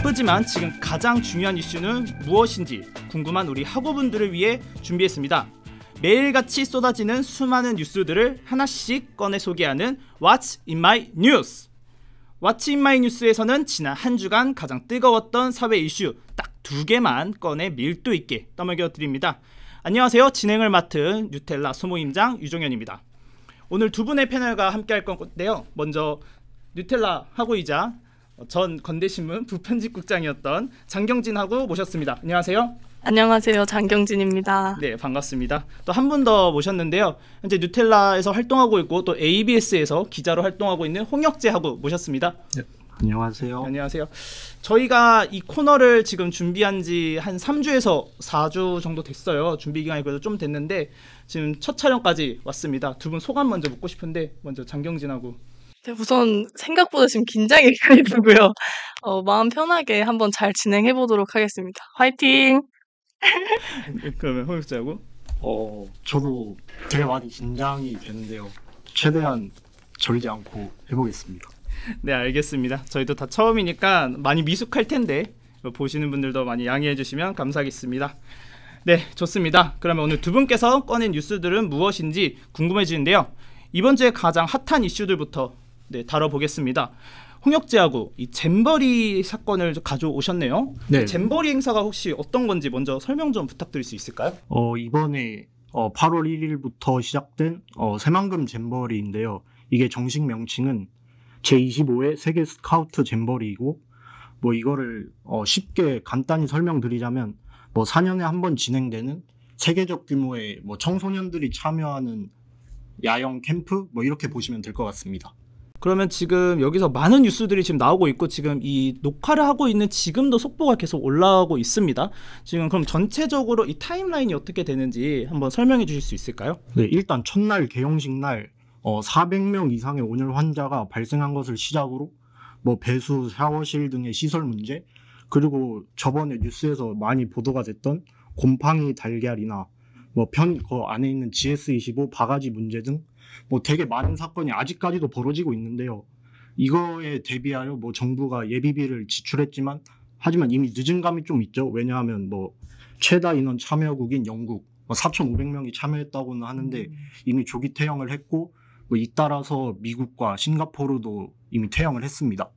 바쁘지만 지금 가장 중요한 이슈는 무엇인지 궁금한 우리 학우분들을 위해 준비했습니다. 매일같이 쏟아지는 수많은 뉴스들을 하나씩 꺼내 소개하는 What's in my news? What's in my news에서는 지난 한 주간 가장 뜨거웠던 사회 이슈 딱 2개만 꺼내 밀도 있게 떠먹여 드립니다. 안녕하세요. 진행을 맡은 뉴텔라 소모임장 유종현입니다. 오늘 두 분의 패널과 함께 할 건데요. 먼저 뉴텔라 학우이자 전 건대신문 부편집국장이었던 장경진 학우 모셨습니다. 안녕하세요. 안녕하세요. 장경진입니다. 네, 반갑습니다. 또 한 분 더 모셨는데요. 현재 뉴텔라에서 활동하고 있고 또 ABS에서 기자로 활동하고 있는 홍혁재 학우 모셨습니다. 네, 안녕하세요. 안녕하세요. 저희가 이 코너를 지금 준비한 지 한 3주에서 4주 정도 됐어요. 준비 기간이 그래도 좀 됐는데 지금 첫 촬영까지 왔습니다. 두 분 소감 먼저 묻고 싶은데 먼저 장경진 학우. 네, 우선 생각보다 지금 긴장이 많이 되고요. 마음 편하게 한번 잘 진행해 보도록 하겠습니다. 화이팅! 그러면 홍혁재 학우. 저도 되게 많이 긴장이 되는데요. 최대한 절지 않고 해보겠습니다. 네, 알겠습니다. 저희도 다 처음이니까 많이 미숙할 텐데 보시는 분들도 많이 양해해 주시면 감사하겠습니다. 네, 좋습니다. 그러면 오늘 두 분께서 꺼낸 뉴스들은 무엇인지 궁금해지는데요. 이번 주에 가장 핫한 이슈들부터 다뤄보겠습니다. 홍혁재하고 이 잼버리 사건을 가져오셨네요. 네. 잼버리 행사가 혹시 어떤 건지 먼저 설명 좀 부탁드릴 수 있을까요? 이번에 8월 1일부터 시작된 새만금 잼버리인데요. 이게 정식 명칭은 제25회 세계 스카우트 잼버리이고 이거를 쉽게 간단히 설명드리자면 4년에 한 번 진행되는 세계적 규모의 청소년들이 참여하는 야영 캠프 이렇게 보시면 될 것 같습니다. 그러면 지금 여기서 많은 뉴스들이 지금 나오고 있고 지금 이 녹화를 하고 있는 지금도 속보가 계속 올라오고 있습니다. 지금 그럼 전체적으로 이 타임라인이 어떻게 되는지 한번 설명해 주실 수 있을까요? 네, 일단 첫날 개용식 날 400명 이상의 온열 환자가 발생한 것을 시작으로 배수, 샤워실 등의 시설 문제, 그리고 저번에 뉴스에서 많이 보도가 됐던 곰팡이 달걀이나 그 안에 있는 GS25 바가지 문제 등 되게 많은 사건이 아직까지도 벌어지고 있는데요. 이거에 대비하여 정부가 예비비를 지출했지만 하지만 이미 늦은 감이 좀 있죠. 왜냐하면 최다 인원 참여국인 영국 4,500명이 참여했다고는 하는데 이미 조기 퇴영을 했고 잇따라서 미국과 싱가포르도 이미 퇴영을 했습니다.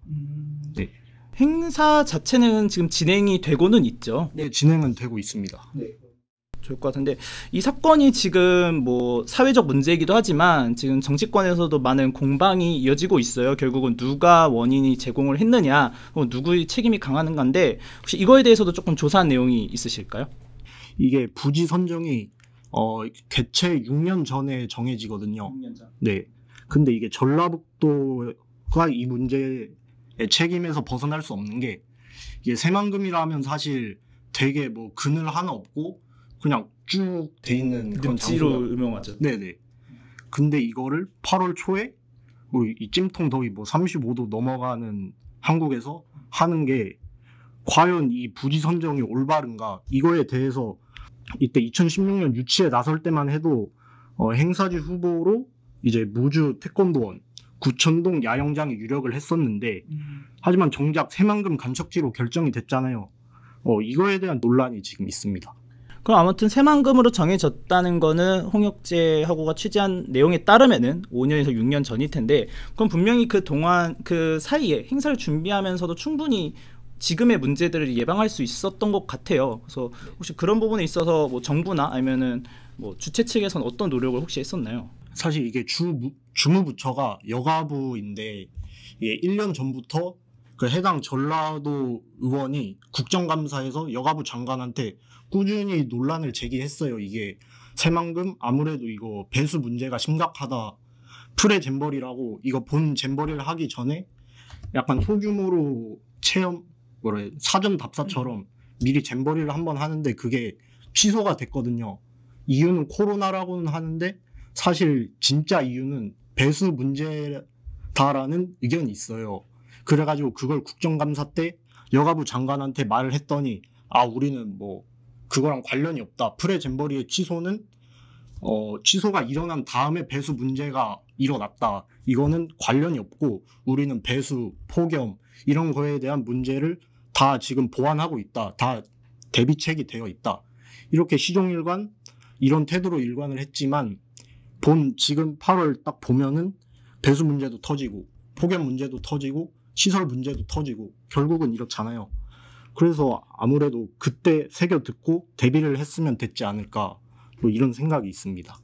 네. 행사 자체는 지금 진행이 되고는 있죠. 네, 진행은 되고 있습니다. 네. 좋을 것 같은데 이 사건이 지금 사회적 문제이기도 하지만 지금 정치권에서도 많은 공방이 이어지고 있어요. 결국은 누가 원인이 제공을 했느냐, 누구의 책임이 강한 건데 혹시 이거에 대해서도 조금 조사한 내용이 있으실까요? 이게 부지 선정이 개최 6년 전에 정해지거든요. 6년 전. 네. 근데 이게 전라북도가 이 문제의 책임에서 벗어날 수 없는 게 이게 새만금이라 하면 사실 되게 그늘 하나 없고 그냥 쭉 돼 있는 그런 늪지로 유명하죠. 네네. 근데 이거를 8월 초에 이 찜통 더위 35도 넘어가는 한국에서 하는 게 과연 이 부지 선정이 올바른가? 이거에 대해서 이때 2016년 유치에 나설 때만 해도 행사지 후보로 이제 무주 태권도원, 구천동 야영장이 유력을 했었는데 하지만 정작 새만금 간척지로 결정이 됐잖아요. 이거에 대한 논란이 지금 있습니다. 그럼 아무튼 새만금으로 정해졌다는 거는 홍혁재 학우가 취재한 내용에 따르면은 5년에서 6년 전일 텐데 그럼 분명히 그 동안 그 사이에 행사를 준비하면서도 충분히 지금의 문제들을 예방할 수 있었던 것 같아요. 그래서 혹시 그런 부분에 있어서 정부나 아니면은 주최 측에서는 어떤 노력을 혹시 했었나요? 사실 이게 주무부처가 여가부인데 1년 전부터 그 해당 전라도 의원이 국정감사에서 여가부 장관한테 꾸준히 논란을 제기했어요. 이게 새만금 아무래도 이거 배수 문제가 심각하다. 프레 잼버리라고 이거 본 잼버리를 하기 전에 약간 소규모로 사전 답사처럼 미리 잼버리를 한번 하는데 그게 취소가 됐거든요. 이유는 코로나라고는 하는데 사실 진짜 이유는 배수 문제다라는 의견이 있어요. 그래가지고 그걸 국정감사 때 여가부 장관한테 말을 했더니 우리는 그거랑 관련이 없다. 프레 잼버리의 취소는 취소가 일어난 다음에 배수 문제가 일어났다. 이거는 관련이 없고 우리는 배수, 폭염 이런 거에 대한 문제를 다 지금 보완하고 있다. 다 대비책이 되어 있다. 이렇게 시종일관 이런 태도로 일관을 했지만 지금 8월 딱 보면은 배수 문제도 터지고 폭염 문제도 터지고 시설 문제도 터지고 결국은 이렇잖아요. 그래서 아무래도 그때 새겨 듣고 대비를 했으면 됐지 않을까 뭐 이런 생각이 있습니다.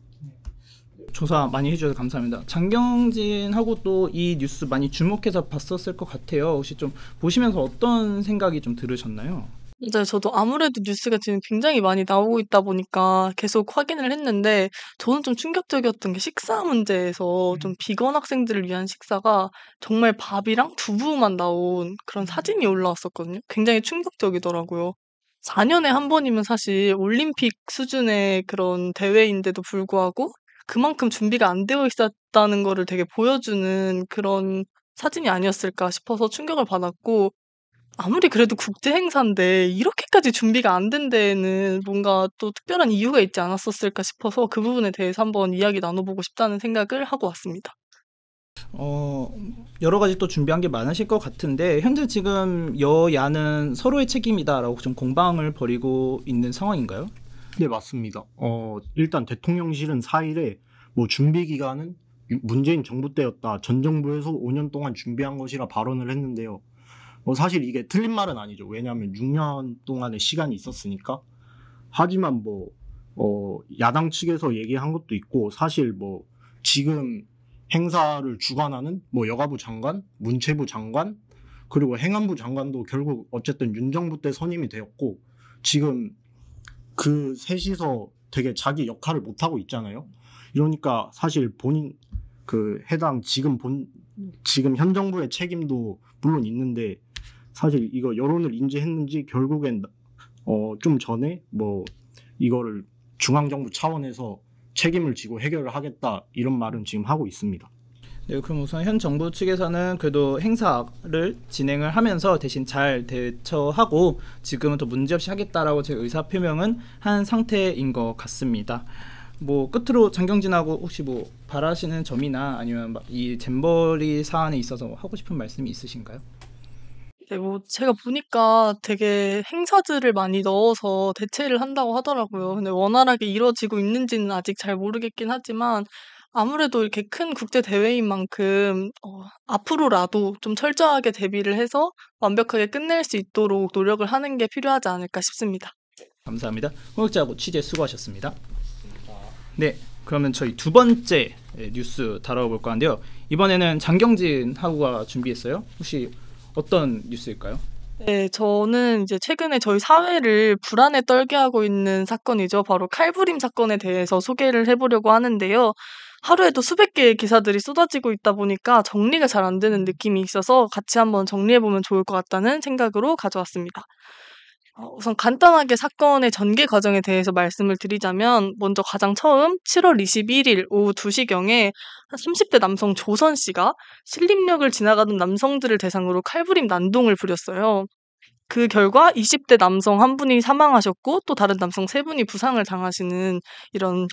조사 많이 해주셔서 감사합니다. 장경진하고 또 이 뉴스 많이 주목해서 봤었을 것 같아요. 혹시 좀 보시면서 어떤 생각이 좀 들으셨나요? 네, 저도 아무래도 뉴스가 지금 굉장히 많이 나오고 있다 보니까 계속 확인을 했는데 저는 좀 충격적이었던 게 식사 문제에서 좀 비건 학생들을 위한 식사가 정말 밥이랑 두부만 나온 그런 사진이 올라왔었거든요. 굉장히 충격적이더라고요. 4년에 한 번이면 사실 올림픽 수준의 그런 대회인데도 불구하고 그만큼 준비가 안 되어 있었다는 거를 되게 보여주는 그런 사진이 아니었을까 싶어서 충격을 받았고 아무리 그래도 국제 행사인데 이렇게까지 준비가 안 된 데에는 뭔가 또 특별한 이유가 있지 않았었을까 싶어서 그 부분에 대해서 한번 이야기 나눠보고 싶다는 생각을 하고 왔습니다. 여러 가지 또 준비한 게 많으실 것 같은데 현재 지금 여야는 서로의 책임이다라고 좀 공방을 벌이고 있는 상황인가요? 네, 맞습니다. 일단 대통령실은 4일에 뭐 준비 기간은 문재인 정부 때였다. 전 정부에서 5년 동안 준비한 것이라 발언을 했는데요. 사실 이게 틀린 말은 아니죠. 왜냐하면 6년 동안의 시간이 있었으니까. 하지만 야당 측에서 얘기한 것도 있고, 사실 지금 행사를 주관하는 여가부 장관, 문체부 장관, 그리고 행안부 장관도 결국 어쨌든 윤 정부 때 선임이 되었고, 지금 그 셋이서 되게 자기 역할을 못하고 있잖아요. 이러니까 사실 본인, 해당 지금 현 정부의 책임도 물론 있는데, 사실 이거 여론을 인지했는지 결국엔 좀 전에 이거를 중앙정부 차원에서 책임을 지고 해결을 하겠다 이런 말은 지금 하고 있습니다. 네, 그럼 우선 현 정부 측에서는 그래도 행사를 진행을 하면서 대신 잘 대처하고 지금은 더 문제없이 하겠다라고 제 의사 표명은 한 상태인 것 같습니다. 끝으로 장경진하고 혹시 바라시는 점이나 아니면 이 잼버리 사안에 있어서 하고 싶은 말씀이 있으신가요? 네, 제가 보니까 되게 행사들을 많이 넣어서 대체를 한다고 하더라고요. 근데 원활하게 이루어지고 있는지는 아직 잘 모르겠긴 하지만 아무래도 이렇게 큰 국제 대회인 만큼 앞으로라도 좀 철저하게 대비를 해서 완벽하게 끝낼 수 있도록 노력을 하는 게 필요하지 않을까 싶습니다. 감사합니다. 홍역자하고 취재 수고하셨습니다. 네, 그러면 저희 두 번째 뉴스 다뤄볼까 하는데요. 이번에는 장경진 하고가 준비했어요. 혹시 어떤 뉴스일까요? 네, 저는 이제 최근에 저희 사회를 불안에 떨게 하고 있는 사건이죠. 바로 칼부림 사건에 대해서 소개를 해보려고 하는데요. 하루에도 수백 개의 기사들이 쏟아지고 있다 보니까 정리가 잘 안 되는 느낌이 있어서 같이 한번 정리해보면 좋을 것 같다는 생각으로 가져왔습니다. 우선 간단하게 사건의 전개 과정에 대해서 말씀을 드리자면 먼저 가장 처음 7월 21일 오후 2시경에 한 30대 남성 조선 씨가 신림역을 지나가던 남성들을 대상으로 칼부림 난동을 부렸어요. 그 결과 20대 남성 한 분이 사망하셨고 또 다른 남성 세 분이 부상을 당하시는 이런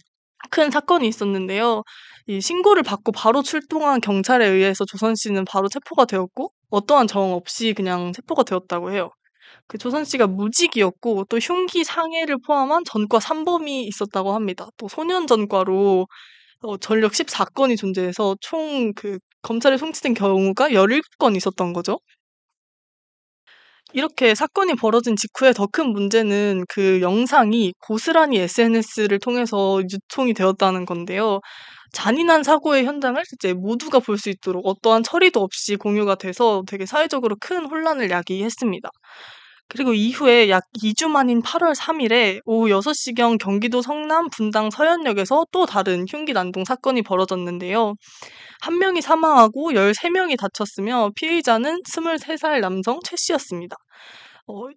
큰 사건이 있었는데요. 이 신고를 받고 바로 출동한 경찰에 의해서 조선 씨는 바로 체포가 되었고 어떠한 정황 없이 그냥 체포가 되었다고 해요. 그 조선 씨가 무직이었고 또 흉기 상해를 포함한 전과 3범이 있었다고 합니다. 또 소년 전과로 전력 14건이 존재해서 총 검찰에 송치된 경우가 17건 있었던 거죠. 이렇게 사건이 벌어진 직후에 더 큰 문제는 그 영상이 고스란히 SNS를 통해서 유통이 되었다는 건데요. 잔인한 사고의 현장을 이제 모두가 볼 수 있도록 어떠한 처리도 없이 공유가 돼서 되게 사회적으로 큰 혼란을 야기했습니다. 그리고 이후에 약 2주 만인 8월 3일에 오후 6시경 경기도 성남 분당 서현역에서 또 다른 흉기 난동 사건이 벌어졌는데요. 한 명이 사망하고 13명이 다쳤으며 피의자는 23살 남성 최 씨였습니다.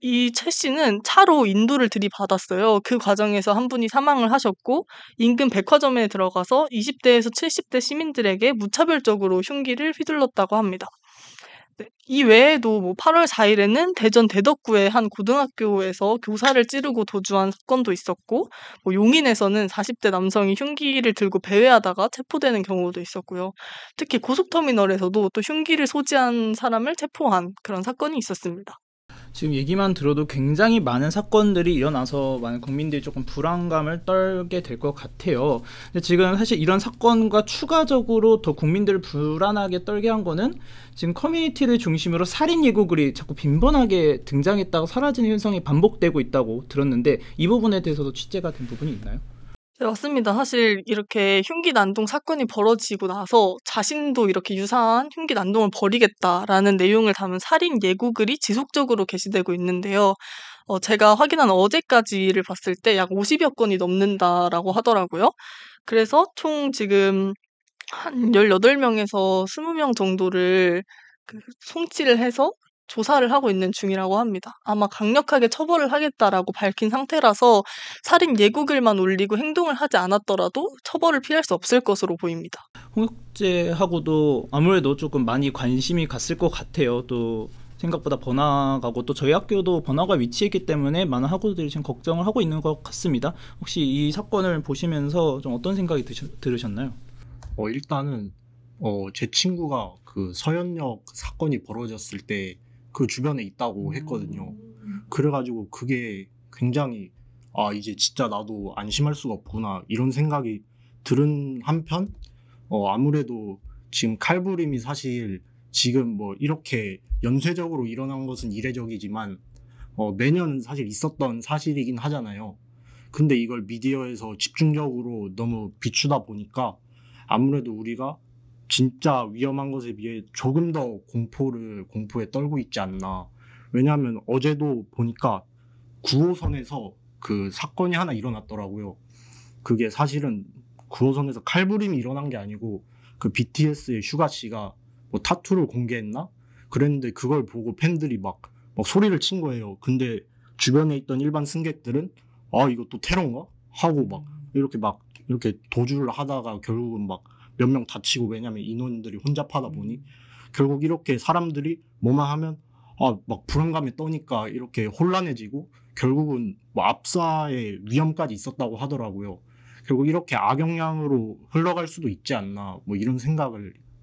이 최 씨는 차로 인도를 들이받았어요. 그 과정에서 한 분이 사망을 하셨고 인근 백화점에 들어가서 20대에서 70대 시민들에게 무차별적으로 흉기를 휘둘렀다고 합니다. 네, 이 외에도 8월 4일에는 대전 대덕구의 한 고등학교에서 교사를 찌르고 도주한 사건도 있었고 용인에서는 40대 남성이 흉기를 들고 배회하다가 체포되는 경우도 있었고요. 특히 고속터미널에서도 또 흉기를 소지한 사람을 체포한 그런 사건이 있었습니다. 지금 얘기만 들어도 굉장히 많은 사건들이 일어나서 많은 국민들이 조금 불안감을 떨게 될 것 같아요. 근데 지금 사실 이런 사건과 추가적으로 더 국민들을 불안하게 떨게 한 거는 지금 커뮤니티를 중심으로 살인 예고글이 자꾸 빈번하게 등장했다가 사라지는 현상이 반복되고 있다고 들었는데 이 부분에 대해서도 취재가 된 부분이 있나요? 네, 맞습니다. 사실 이렇게 흉기 난동 사건이 벌어지고 나서 자신도 이렇게 유사한 흉기 난동을 벌이겠다라는 내용을 담은 살인 예고글이 지속적으로 게시되고 있는데요. 제가 확인한 어제까지를 봤을 때 약 50여 건이 넘는다라고 하더라고요. 그래서 총 지금 한 18명에서 20명 정도를 송치를 해서 조사를 하고 있는 중이라고 합니다. 아마 강력하게 처벌을 하겠다라고 밝힌 상태라서 살인 예고글만 올리고 행동을 하지 않았더라도 처벌을 피할 수 없을 것으로 보입니다. 홍역제하고도 아무래도 조금 많이 관심이 갔을 것 같아요. 또 생각보다 번화가고 또 저희 학교도 번화가 위치에 있기 때문에 많은 학우들이 지금 걱정을 하고 있는 것 같습니다. 혹시 이 사건을 보시면서 좀 어떤 생각이 들으셨나요? 일단은 제 친구가 그 서현역 사건이 벌어졌을 때 그 주변에 있다고 했거든요. 그래가지고 그게 굉장히 이제 진짜 나도 안심할 수가 없구나 이런 생각이 들은 한편 아무래도 지금 칼부림이 사실 지금 뭐 이렇게 연쇄적으로 일어난 것은 이례적이지만 매년 사실 있었던 사실이긴 하잖아요. 근데 이걸 미디어에서 집중적으로 너무 비추다 보니까 아무래도 우리가 진짜 위험한 것에 비해 조금 더 공포에 떨고 있지 않나. 왜냐하면 어제도 보니까 9호선에서 그 사건이 하나 일어났더라고요. 그게 사실은 9호선에서 칼부림이 일어난 게 아니고 그 BTS의 슈가 씨가 뭐 타투를 공개했나? 그랬는데 그걸 보고 팬들이 막 소리를 친 거예요. 근데 주변에 있던 일반 승객들은 이거 또 테러인가? 하고 이렇게 도주를 하다가 결국은 몇 명 다치고 왜냐면 인원들이 혼잡하다 보니 결국 이렇게 사람들이 뭐만 하면 막 불안감에 떠니까 이렇게 혼란해지고 결국은 압사의 위험까지 있었다고 하더라고요. 결국 이렇게 악영향으로 흘러갈 수도 있지 않나 이런 생각이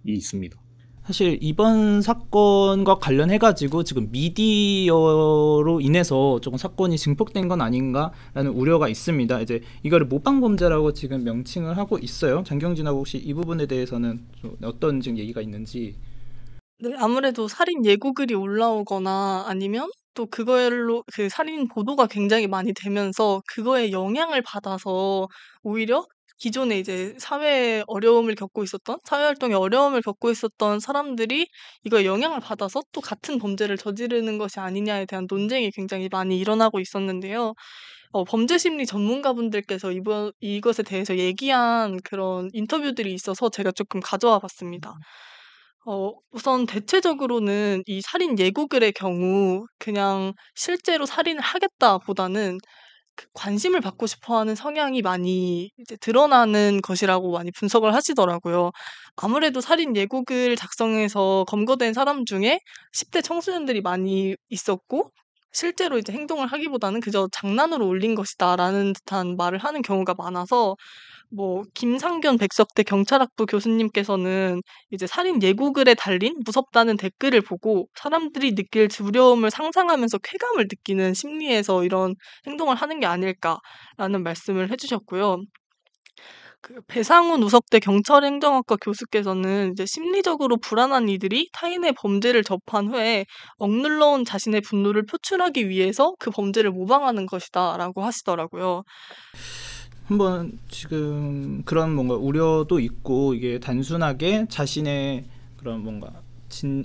있습니다. 사실 이번 사건과 관련해가지고 지금 미디어로 인해서 조금 사건이 증폭된 건 아닌가라는 우려가 있습니다. 이제 이거를 모방범죄라고 지금 명칭을 하고 있어요. 장경진하고 혹시 이 부분에 대해서는 좀 어떤 지금 얘기가 있는지. 네, 아무래도 살인 예고글이 올라오거나 아니면 또 그걸로 그 살인 보도가 굉장히 많이 되면서 그거에 영향을 받아서 오히려 기존에 이제 사회 활동에 어려움을 겪고 있었던 사람들이 이거에 영향을 받아서 또 같은 범죄를 저지르는 것이 아니냐에 대한 논쟁이 굉장히 많이 일어나고 있었는데요. 범죄 심리 전문가분들께서 이것에 대해서 얘기한 그런 인터뷰들이 있어서 제가 조금 가져와 봤습니다. 우선 대체적으로는 이 살인 예고글의 경우 그냥 실제로 살인을 하겠다보다는 관심을 받고 싶어 하는 성향이 많이 이제 드러나는 것이라고 많이 분석을 하시더라고요. 아무래도 살인 예고글 작성해서 검거된 사람 중에 10대 청소년들이 많이 있었고 실제로 이제 행동을 하기보다는 그저 장난으로 올린 것이다라는 듯한 말을 하는 경우가 많아서 김상견 백석대 경찰학부 교수님께서는 이제 살인 예고글에 달린 무섭다는 댓글을 보고 사람들이 느낄 두려움을 상상하면서 쾌감을 느끼는 심리에서 이런 행동을 하는 게 아닐까라는 말씀을 해주셨고요. 배상훈 우석대 경찰행정학과 교수께서는 이제 심리적으로 불안한 이들이 타인의 범죄를 접한 후에 억눌러온 자신의 분노를 표출하기 위해서 그 범죄를 모방하는 것이다라고 하시더라고요. 한번 지금 그런 뭔가 우려도 있고 이게 단순하게 자신의 그런 뭔가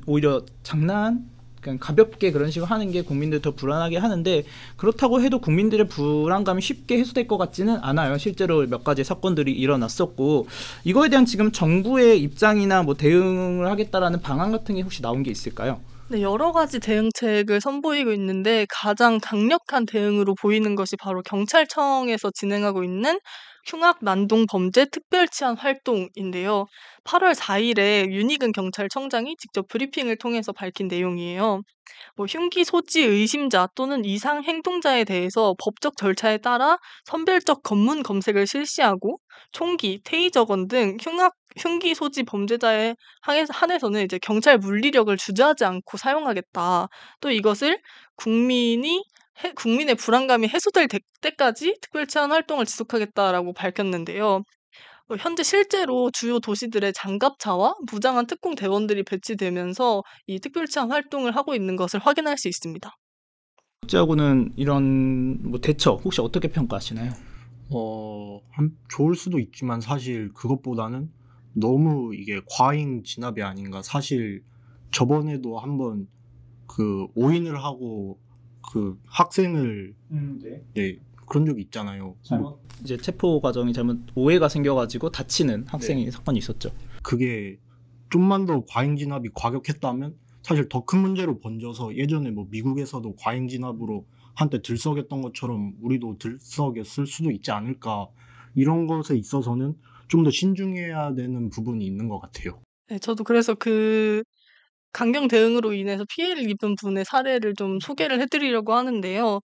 오히려 장난 그냥 가볍게 그런 식으로 하는 게 국민들 더 불안하게 하는데 그렇다고 해도 국민들의 불안감이 쉽게 해소될 것 같지는 않아요. 실제로 몇 가지 사건들이 일어났었고 이거에 대한 지금 정부의 입장이나 대응을 하겠다라는 방안 같은 게 혹시 나온 게 있을까요? 네, 여러 가지 대응책을 선보이고 있는데 가장 강력한 대응으로 보이는 것이 바로 경찰청에서 진행하고 있는 흉악 난동 범죄 특별 치안 활동인데요. 8월 4일에 윤희근 경찰청장이 직접 브리핑을 통해서 밝힌 내용이에요. 흉기 소지 의심자 또는 이상 행동자에 대해서 법적 절차에 따라 선별적 검문 검색을 실시하고 총기, 테이저건 등 흉기 소지 범죄자에 한해서는 이제 경찰 물리력을 주저하지 않고 사용하겠다. 또 이것을 국민의 불안감이 해소될 때까지 특별 치안 활동을 지속하겠다라고 밝혔는데요. 현재 실제로 주요 도시들의 장갑차와 무장한 특공 대원들이 배치되면서 이 특별 치안 활동을 하고 있는 것을 확인할 수 있습니다. 국제하고는 이런 대처 혹시 어떻게 평가하시나요? 좋을 수도 있지만 사실 그것보다는 너무 이게 과잉 진압이 아닌가. 사실 저번에도 한번 그 오인을 하고 그 학생을 네, 그런 적이 있잖아요. 이제 체포 과정이 잘못 오해가 생겨가지고 다치는 학생이 사건이 있었죠. 그게 좀만 더 과잉 진압이 과격했다면 사실 더 큰 문제로 번져서 예전에 미국에서도 과잉 진압으로 한때 들썩였던 것처럼 우리도 들썩였을 수도 있지 않을까. 이런 것에 있어서는 좀 더 신중해야 되는 부분이 있는 것 같아요. 네, 저도 그래서 그 강경 대응으로 인해서 피해를 입은 분의 사례를 좀 소개를 해드리려고 하는데요.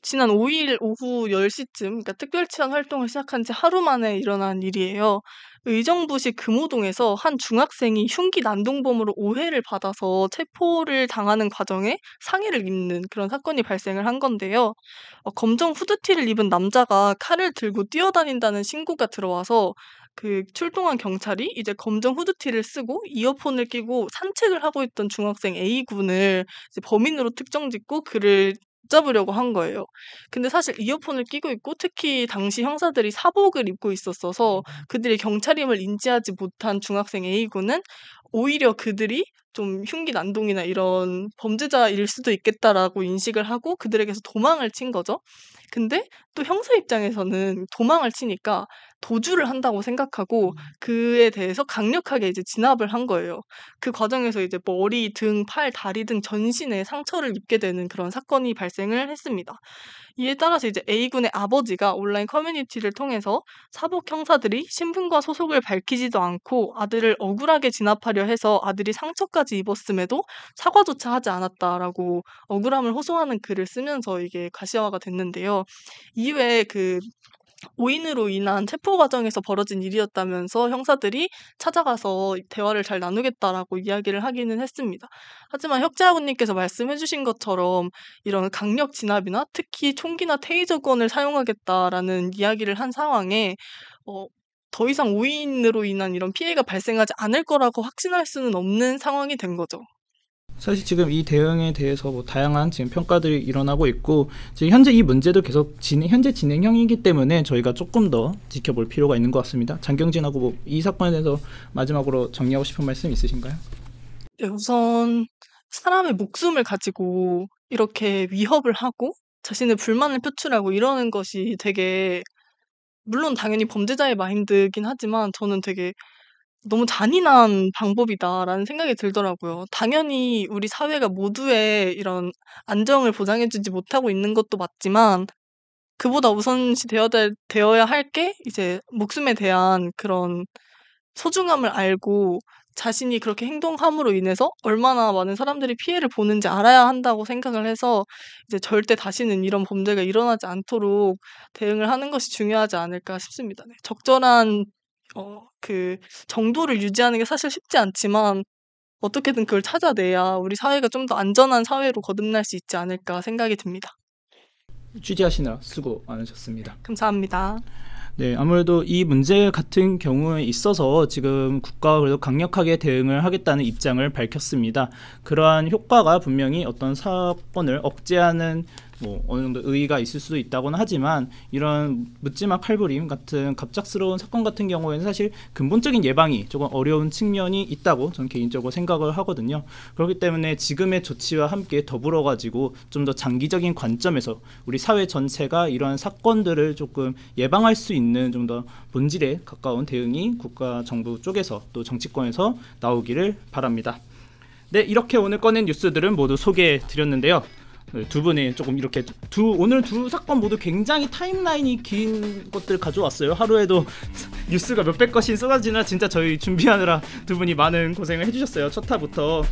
지난 5일 오후 10시쯤, 그러니까 특별치안 활동을 시작한 지 하루 만에 일어난 일이에요. 의정부시 금호동에서 한 중학생이 흉기 난동범으로 오해를 받아서 체포를 당하는 과정에 상해를 입는 그런 사건이 발생을 한 건데요. 검정 후드티를 입은 남자가 칼을 들고 뛰어다닌다는 신고가 들어와서 그 출동한 경찰이 이제 검정 후드티를 쓰고 이어폰을 끼고 산책을 하고 있던 중학생 A군을 이제 범인으로 특정짓고 그를 붙잡으려고 한 거예요. 근데 사실 이어폰을 끼고 있고 특히 당시 형사들이 사복을 입고 있었어서 그들이 경찰임을 인지하지 못한 중학생 A군은 오히려 그들이 좀 흉기 난동이나 이런 범죄자일 수도 있겠다라고 인식을 하고 그들에게서 도망을 친 거죠. 근데 또 형사 입장에서는 도망을 치니까 도주를 한다고 생각하고 그에 대해서 강력하게 이제 진압을 한 거예요. 그 과정에서 이제 머리, 등, 팔, 다리 등 전신에 상처를 입게 되는 그런 사건이 발생을 했습니다. 이에 따라서 이제 A군의 아버지가 온라인 커뮤니티를 통해서 사복 형사들이 신분과 소속을 밝히지도 않고 아들을 억울하게 진압하려 해서 아들이 상처까지 입었음에도 사과조차 하지 않았다라고 억울함을 호소하는 글을 쓰면서 이게 가시화가 됐는데요. 이외에 그 오인으로 인한 체포 과정에서 벌어진 일이었다면서 형사들이 찾아가서 대화를 잘 나누겠다라고 이야기를 하기는 했습니다. 하지만 혁재아군님께서 말씀해주신 것처럼 이런 강력 진압이나 특히 총기나 테이저건을 사용하겠다라는 이야기를 한 상황에 더 이상 오인으로 인한 이런 피해가 발생하지 않을 거라고 확신할 수는 없는 상황이 된 거죠. 사실 지금 이 대응에 대해서 다양한 지금 평가들이 일어나고 있고 지금 현재 이 문제도 계속 현재 진행형이기 때문에 저희가 조금 더 지켜볼 필요가 있는 것 같습니다. 장경진하고 이 사건에 대해서 마지막으로 정리하고 싶은 말씀 있으신가요? 네, 우선 사람의 목숨을 가지고 이렇게 위협을 하고 자신의 불만을 표출하고 이러는 것이 되게 물론 당연히 범죄자의 마인드긴 하지만 저는 되게 너무 잔인한 방법이다라는 생각이 들더라고요. 당연히 우리 사회가 모두의 이런 안정을 보장해주지 못하고 있는 것도 맞지만 그보다 우선시 되어야 할 게 이제 목숨에 대한 그런 소중함을 알고 자신이 그렇게 행동함으로 인해서 얼마나 많은 사람들이 피해를 보는지 알아야 한다고 생각을 해서 이제 절대 다시는 이런 범죄가 일어나지 않도록 대응을 하는 것이 중요하지 않을까 싶습니다. 네, 적절한 그 정도를 유지하는 게 사실 쉽지 않지만 어떻게든 그걸 찾아내야 우리 사회가 좀 더 안전한 사회로 거듭날 수 있지 않을까 생각이 듭니다. 취재하시느라 수고 많으셨습니다. 감사합니다. 네, 아무래도 이 문제 같은 경우에 있어서 지금 국가가 그래도 강력하게 대응을 하겠다는 입장을 밝혔습니다. 그러한 효과가 분명히 어떤 사건을 억제하는 어느 정도 의의가 있을 수도 있다고는 하지만 이런 묻지마 칼부림 같은 갑작스러운 사건 같은 경우에는 사실 근본적인 예방이 조금 어려운 측면이 있다고 저는 개인적으로 생각을 하거든요. 그렇기 때문에 지금의 조치와 함께 더불어가지고 좀 더 장기적인 관점에서 우리 사회 전체가 이러한 사건들을 조금 예방할 수 있는 좀 더 본질에 가까운 대응이 국가 정부 쪽에서 또 정치권에서 나오기를 바랍니다. 네, 이렇게 오늘 꺼낸 뉴스들은 모두 소개해 드렸는데요. 네, 두 분이 조금 이렇게 오늘 두 사건 모두 굉장히 타임라인이 긴 것들 가져왔어요. 하루에도 뉴스가 몇백 건씩 쏟아지나 진짜 저희 준비하느라 두 분이 많은 고생을 해주셨어요. 첫 화부터.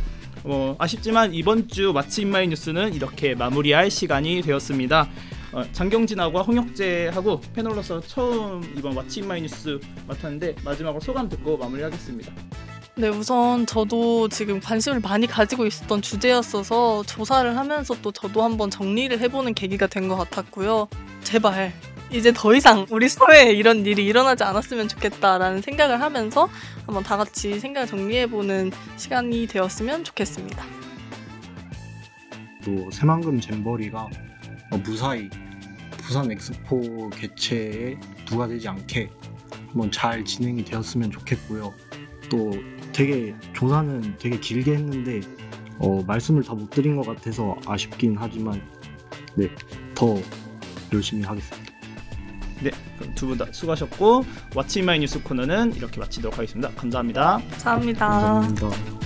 아쉽지만 이번 주 왓츠 인 마이 뉴스는 이렇게 마무리할 시간이 되었습니다. 장경진하고 홍혁재하고 패널로서 처음 이번 왓츠 인 마이 뉴스 맡았는데 마지막으로 소감 듣고 마무리하겠습니다. 네, 우선 저도 지금 관심을 많이 가지고 있었던 주제였어서 조사를 하면서 또 저도 한번 정리를 해보는 계기가 된 것 같았고요. 제발 이제 더 이상 우리 사회에 이런 일이 일어나지 않았으면 좋겠다라는 생각을 하면서 한번 다 같이 생각을 정리해보는 시간이 되었으면 좋겠습니다. 또 새만금 잼버리가 무사히 부산 엑스포 개최에 누가 되지 않게 한번 잘 진행이 되었으면 좋겠고요. 또 되게 조사는 되게 길게 했는데 말씀을 다 못 드린 것 같아서 아쉽긴 하지만 네, 더 열심히 하겠습니다. 네, 그럼 두 분 다 수고하셨고 왓츠 인 마이 뉴스 코너는 이렇게 마치도록 하겠습니다. 감사합니다. 감사합니다. 감사합니다.